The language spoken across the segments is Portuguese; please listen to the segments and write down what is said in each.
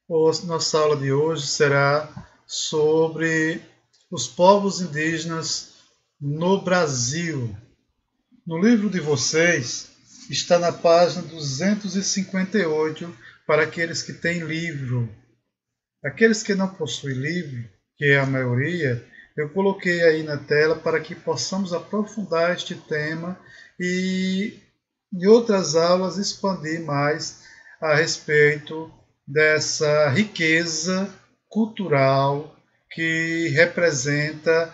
Nossa aula de hoje será sobre os povos indígenas no Brasil. No livro de vocês está na página 258 para aqueles que têm livro. Aqueles que não possuem livro, que é a maioria, eu coloquei aí na tela para que possamos aprofundar este tema e em outras aulas expandir mais a respeito dessa riqueza cultural que representa,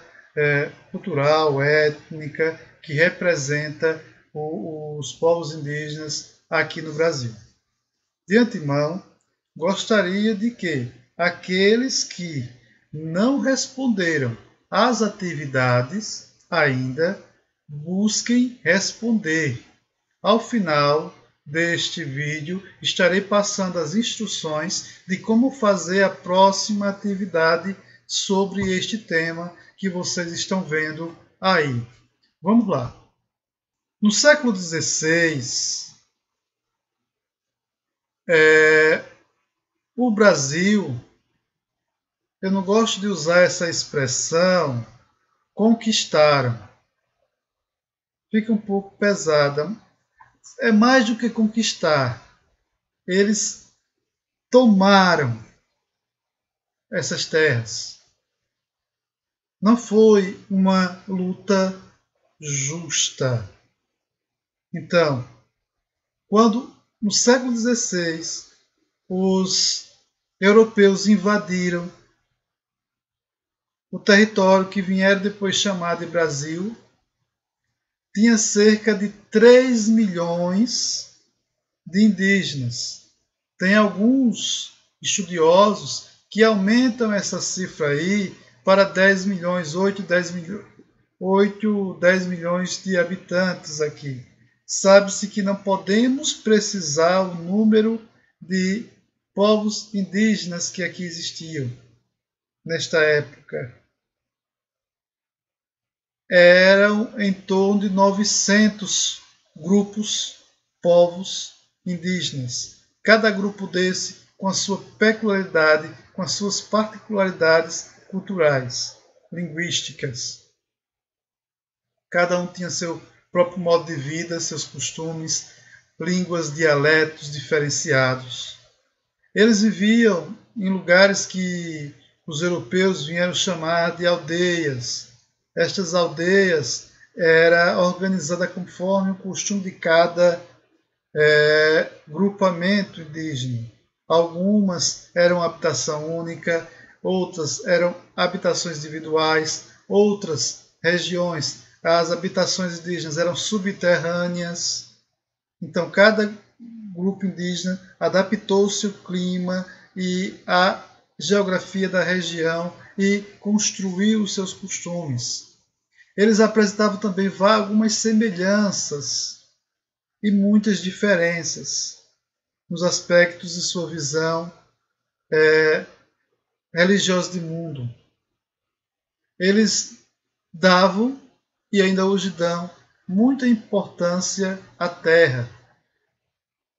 cultural, étnica, que representa os povos indígenas aqui no Brasil. De antemão, gostaria de que aqueles que não responderam às atividades ainda busquem responder. Ao final deste vídeo, estarei passando as instruções de como fazer a próxima atividade sobre este tema que vocês estão vendo aí. Vamos lá. No século XVI, o Brasil, eu não gosto de usar essa expressão, conquistaram. Fica um pouco pesada. É mais do que conquistar. Eles tomaram essas terras. Não foi uma luta justa. Então, quando no século XVI os europeus invadiram o território que vieram depois chamar de Brasil, tinha cerca de 3 milhões de indígenas. Tem alguns estudiosos que aumentam essa cifra aí para 10 milhões, 10 milhões de habitantes aqui. Sabe-se que não podemos precisar o número de povos indígenas que aqui existiam nesta época. Eram em torno de 900 grupos, povos indígenas. Cada grupo desse com a sua peculiaridade, com as suas particularidades culturais, linguísticas. Cada um tinha seu próprio modo de vida, seus costumes, línguas, dialetos diferenciados. Eles viviam em lugares que os europeus vieram chamar de aldeias. Estas aldeias eram organizadas conforme o costume de cada grupamento indígena. Algumas eram habitação única, outras eram habitações individuais, outras regiões, as habitações indígenas eram subterrâneas. Então, cada grupo indígena adaptou-se ao clima e à geografia da região e construiu os seus costumes. Eles apresentavam também algumas semelhanças e muitas diferenças nos aspectos de sua visão religiosa de mundo. Eles davam, e ainda hoje dão, muita importância à terra.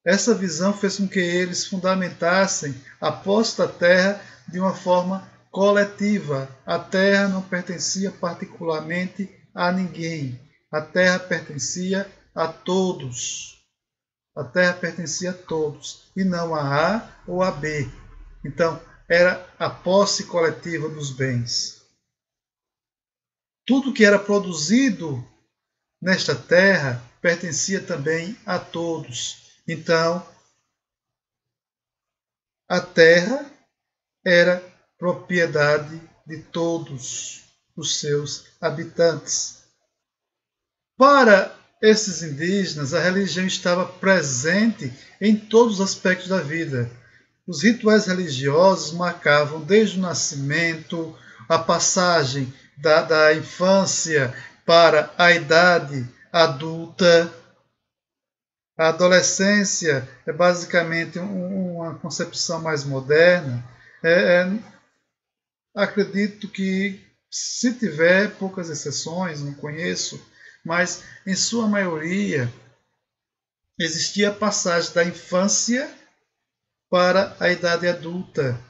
Essa visão fez com que eles fundamentassem a posse da terra de uma forma coletiva. A terra não pertencia particularmente a ninguém. A terra pertencia a todos. A terra pertencia a todos, e não a A ou a B. Então, era a posse coletiva dos bens. Tudo que era produzido nesta terra pertencia também a todos. Então, a terra era propriedade de todos os seus habitantes. Para esses indígenas, a religião estava presente em todos os aspectos da vida. Os rituais religiosos marcavam desde o nascimento, a passagem da infância para a idade adulta. A adolescência é basicamente uma concepção mais moderna. Acredito que, se tiver poucas exceções, não conheço, mas em sua maioria existia a passagem da infância para a idade adulta.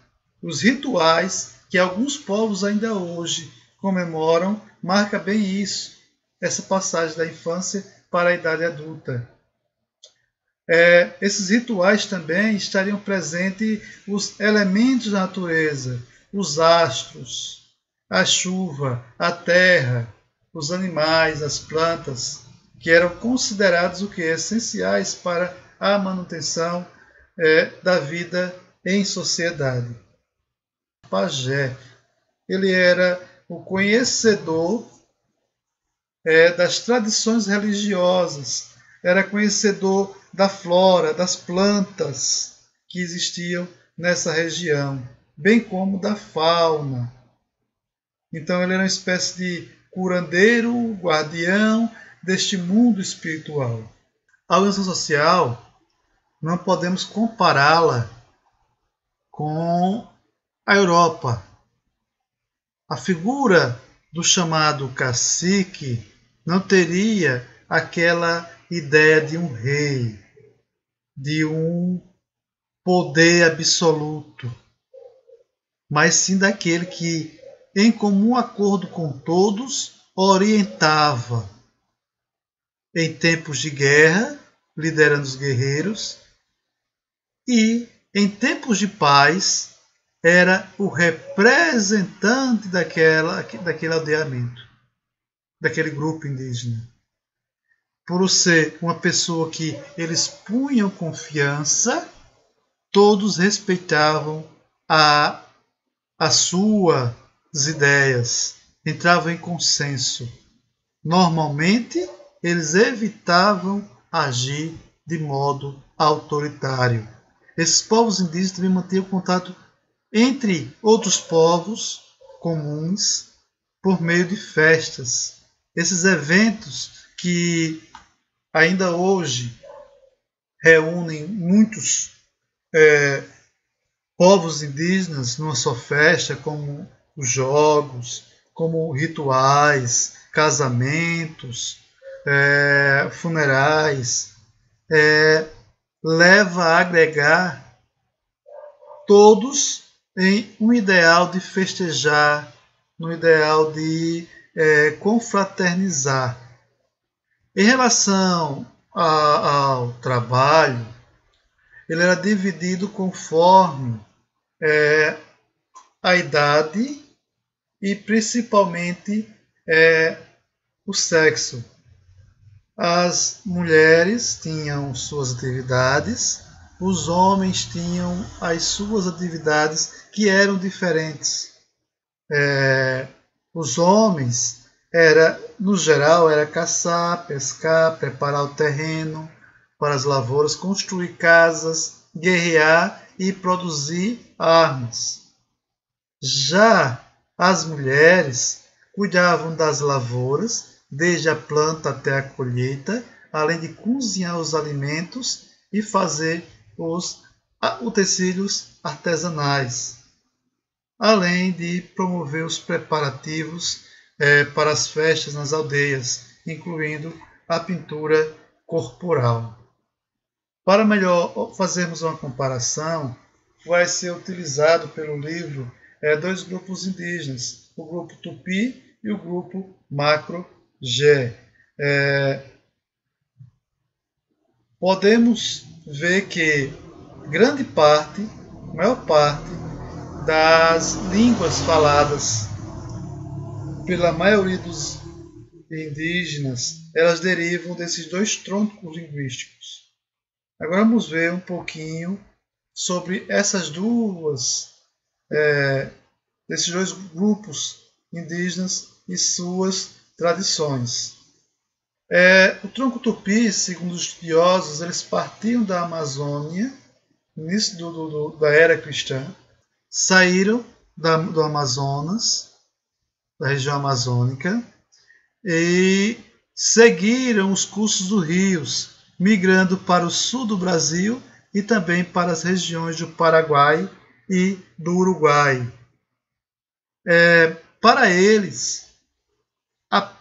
Os rituais que alguns povos ainda hoje comemoram marca bem isso, essa passagem da infância para a idade adulta. Esses rituais também estariam presentes os elementos da natureza, os astros, a chuva, a terra, os animais, as plantas, que eram considerados essenciais para a manutenção da vida em sociedade. O pajé, ele era o conhecedor das tradições religiosas, era conhecedor da flora, das plantas que existiam nessa região, bem como da fauna. Então ele era uma espécie de curandeiro, guardião deste mundo espiritual. A organização social, não podemos compará-la com a Europa. A figura do chamado cacique não teria aquela ideia de um rei, de um poder absoluto, mas sim daquele que, em comum acordo com todos, orientava em tempos de guerra, liderando os guerreiros, e em tempos de paz era o representante daquele aldeamento, daquele grupo indígena. Por ser uma pessoa que eles punham confiança, todos respeitavam as suas ideias, entravam em consenso. Normalmente, eles evitavam agir de modo autoritário. Esses povos indígenas também mantinham contato entre outros povos comuns por meio de festas. Esses eventos que ainda hoje reúnem muitos povos indígenas numa só festa, como os jogos, como rituais, casamentos, funerais, leva a agregar todos em um ideal de festejar, no ideal de confraternizar. Em relação ao trabalho, ele era dividido conforme a idade e principalmente o sexo. As mulheres tinham suas atividades, os homens tinham as suas atividades que eram diferentes. Os homens, no geral, era caçar, pescar, preparar o terreno para as lavouras, construir casas, guerrear e produzir armas. Já as mulheres cuidavam das lavouras, desde a planta até a colheita, além de cozinhar os alimentos e fazer os utensílios artesanais, além de promover os preparativos para as festas nas aldeias, incluindo a pintura corporal. Para melhor fazermos uma comparação, vai ser utilizado pelo livro dois grupos indígenas, o grupo Tupi e o grupo Macro-Gé. Podemos ver que maior parte das línguas faladas pela maioria dos indígenas, elas derivam desses dois troncos linguísticos. Agora vamos ver um pouquinho sobre desses dois grupos indígenas e suas tradições. O tronco tupi, segundo os estudiosos, eles partiam da Amazônia, no início da era cristã, saíram do Amazonas, da região amazônica, e seguiram os cursos dos rios, migrando para o sul do Brasil e também para as regiões do Paraguai e do Uruguai. Para eles, a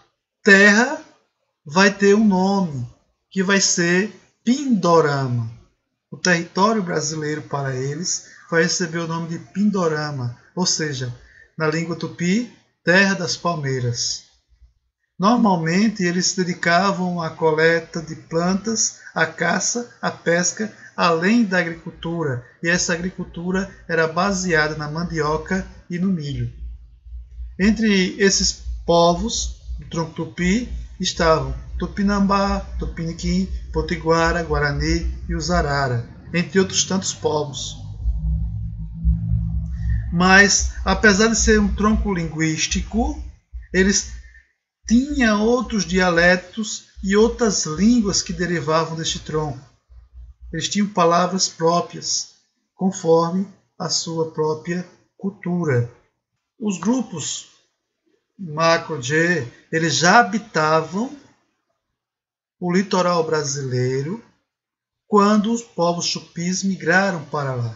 terra vai ter um nome, que vai ser Pindorama. O território brasileiro para eles vai receber o nome de Pindorama, ou seja, na língua tupi, terra das palmeiras. Normalmente eles se dedicavam à coleta de plantas, à caça, à pesca, além da agricultura, e essa agricultura era baseada na mandioca e no milho. Entre esses povos do tronco tupi estavam Tupinambá, Tupiniquim, Potiguara, Guarani e os Arara, entre outros tantos povos. Mas, apesar de ser um tronco linguístico, eles tinham outros dialetos e outras línguas que derivavam deste tronco. Eles tinham palavras próprias, conforme a sua própria cultura. Os grupos Macro-G, eles já habitavam o litoral brasileiro quando os povos tupis migraram para lá.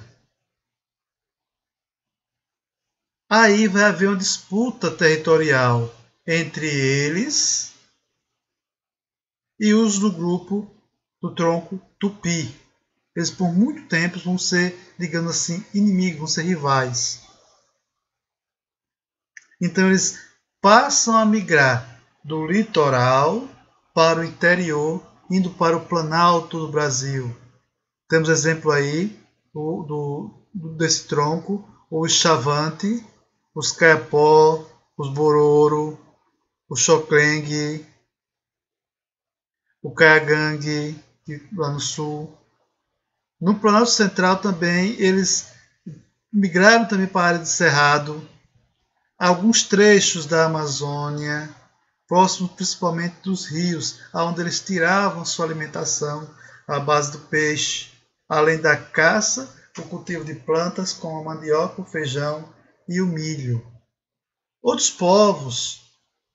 Aí vai haver uma disputa territorial entre eles e os do grupo do tronco tupi. Eles por muito tempo vão ser, digamos assim, inimigos, vão ser rivais. Então eles passam a migrar do litoral para o interior, indo para o planalto do Brasil. Temos exemplo aí desse tronco, os Chavante, os Caiapó, os Bororo, o Xoclengue, o Caiagangue, lá no sul. No Planalto Central também eles migraram também para a área de Cerrado, alguns trechos da Amazônia, próximos principalmente dos rios, onde eles tiravam sua alimentação à base do peixe, além da caça, o cultivo de plantas como a mandioca, o feijão e o milho. Outros povos,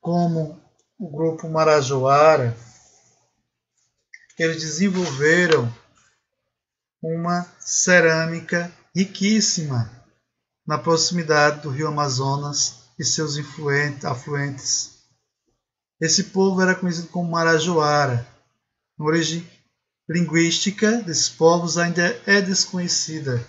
como o grupo Marajoara, eles desenvolveram uma cerâmica riquíssima na proximidade do rio Amazonas e seus afluentes. Esse povo era conhecido como Marajoara. A origem linguística desses povos ainda é desconhecida.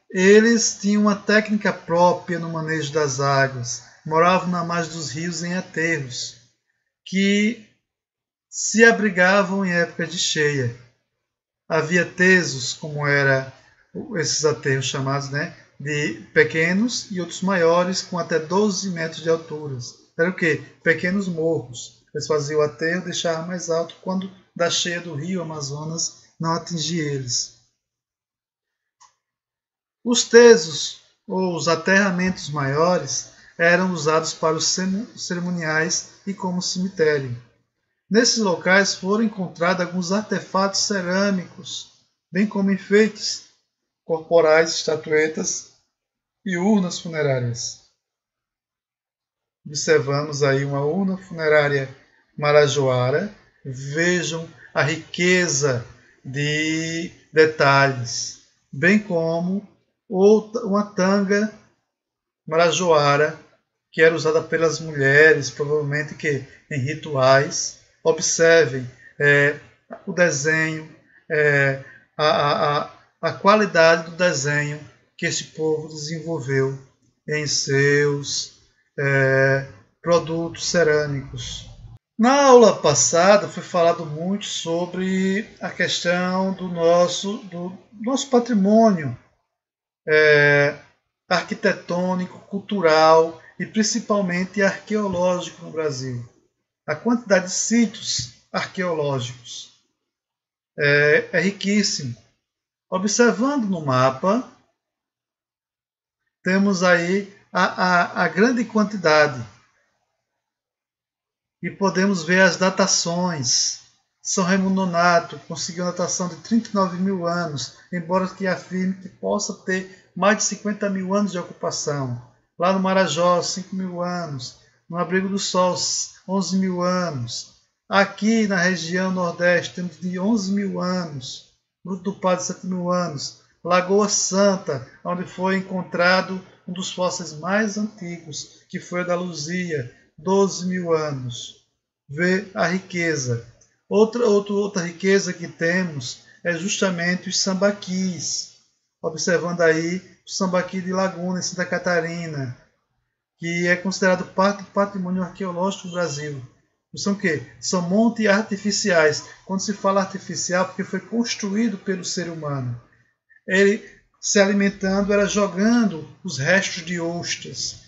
Eles tinham uma técnica própria no manejo das águas. Moravam na margem dos rios em aterros, que se abrigavam em épocas de cheia. Havia tesos, como eram esses aterros chamados, de pequenos e outros maiores, com até 12 metros de altura. Era o quê? Pequenos morros. Eles faziam o aterro e deixavam mais alto quando da cheia do rio Amazonas não atingia eles. Os tesos, ou os aterramentos maiores, eram usados para os cerimoniais e como cemitério. Nesses locais foram encontrados alguns artefatos cerâmicos, bem como enfeites corporais, estatuetas e urnas funerárias. Observamos aí uma urna funerária marajoara. Vejam a riqueza de detalhes, bem como uma tanga marajoara que era usada pelas mulheres, provavelmente que em rituais. Observem o desenho, a qualidade do desenho que esse povo desenvolveu em seus produtos cerâmicos. Na aula passada foi falado muito sobre a questão do nosso patrimônio arquitetônico, cultural e principalmente arqueológico no Brasil. A quantidade de sítios arqueológicos é riquíssimo. Observando no mapa, temos aí a grande quantidade e podemos ver as datações. São Raimundo Nonato conseguiu uma datação de 39 mil anos, embora que afirme que possa ter mais de 50 mil anos de ocupação. Lá no Marajó, 5 mil anos. No Abrigo do Sol, 11 mil anos. Aqui na região Nordeste temos de 11 mil anos. Grupo do Padre, 7 mil anos. Lagoa Santa, onde foi encontrado um dos fósseis mais antigos, que foi o da Luzia, 12 mil anos. Vê a riqueza. Outra riqueza que temos é justamente os sambaquis. Observando aí o sambaqui de Laguna, em Santa Catarina, que é considerado parte do patrimônio arqueológico do Brasil. São o quê? São montes artificiais. Quando se fala artificial, porque foi construído pelo ser humano. Ele, se alimentando, era jogando os restos de ostras,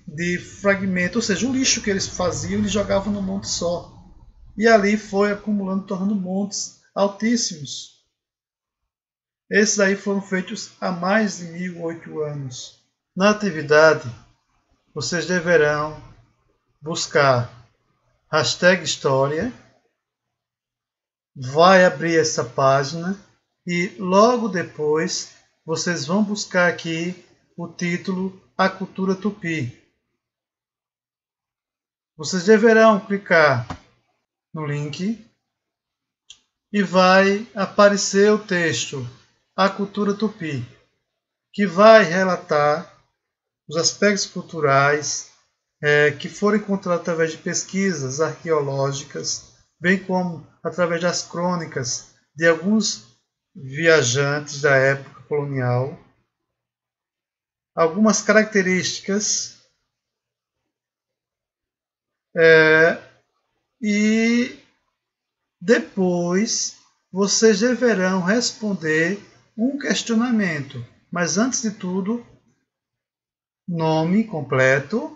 de fragmentos, ou seja, o lixo que eles faziam, eles jogavam num monte só. E ali foi acumulando, tornando montes altíssimos. Esses aí foram feitos há mais de 1008 anos. Na atividade, vocês deverão buscar #história, vai abrir essa página e logo depois vocês vão buscar aqui o título A Cultura Tupi. Vocês deverão clicar no link e vai aparecer o texto A Cultura Tupi, que vai relatar os aspectos culturais que foram encontrados através de pesquisas arqueológicas, bem como através das crônicas de alguns viajantes da época colonial, algumas características e depois vocês deverão responder um questionamento. Mas antes de tudo, nome completo,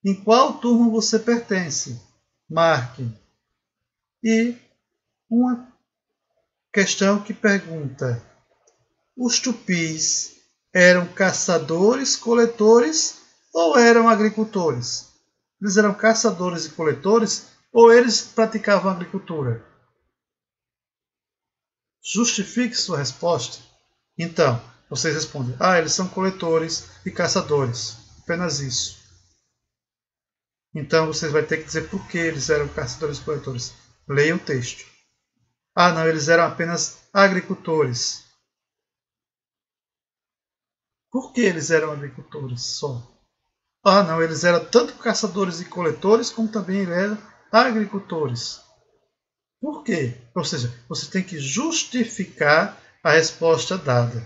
em qual turma você pertence, marque. E uma questão que pergunta: os tupis eram caçadores, coletores ou eram agricultores? Eles eram caçadores e coletores ou eles praticavam agricultura? Justifique sua resposta. Então, vocês respondem: eles são coletores e caçadores. Apenas isso. Então, vocês vão ter que dizer por que eles eram caçadores e coletores. Leiam o texto. Não, eles eram apenas agricultores. Por que eles eram agricultores só? Não, eles eram tanto caçadores e coletores, como também eram agricultores. Por quê? Ou seja, você tem que justificar a resposta dada.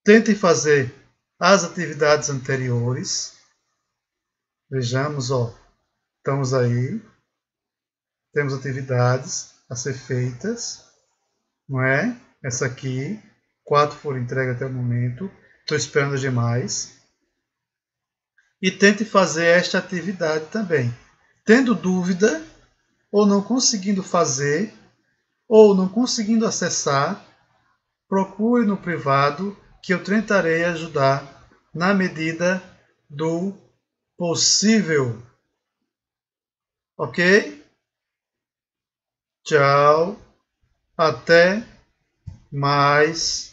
Tentem fazer as atividades anteriores. Vejamos, estamos aí. Temos atividades a ser feitas, não é? Essa aqui, 4 foram entregues até o momento. Estou esperando as demais. E tente fazer esta atividade também. Tendo dúvida, ou não conseguindo fazer, ou não conseguindo acessar, procure no privado que eu tentarei ajudar na medida do possível. Ok? Tchau. Até mais.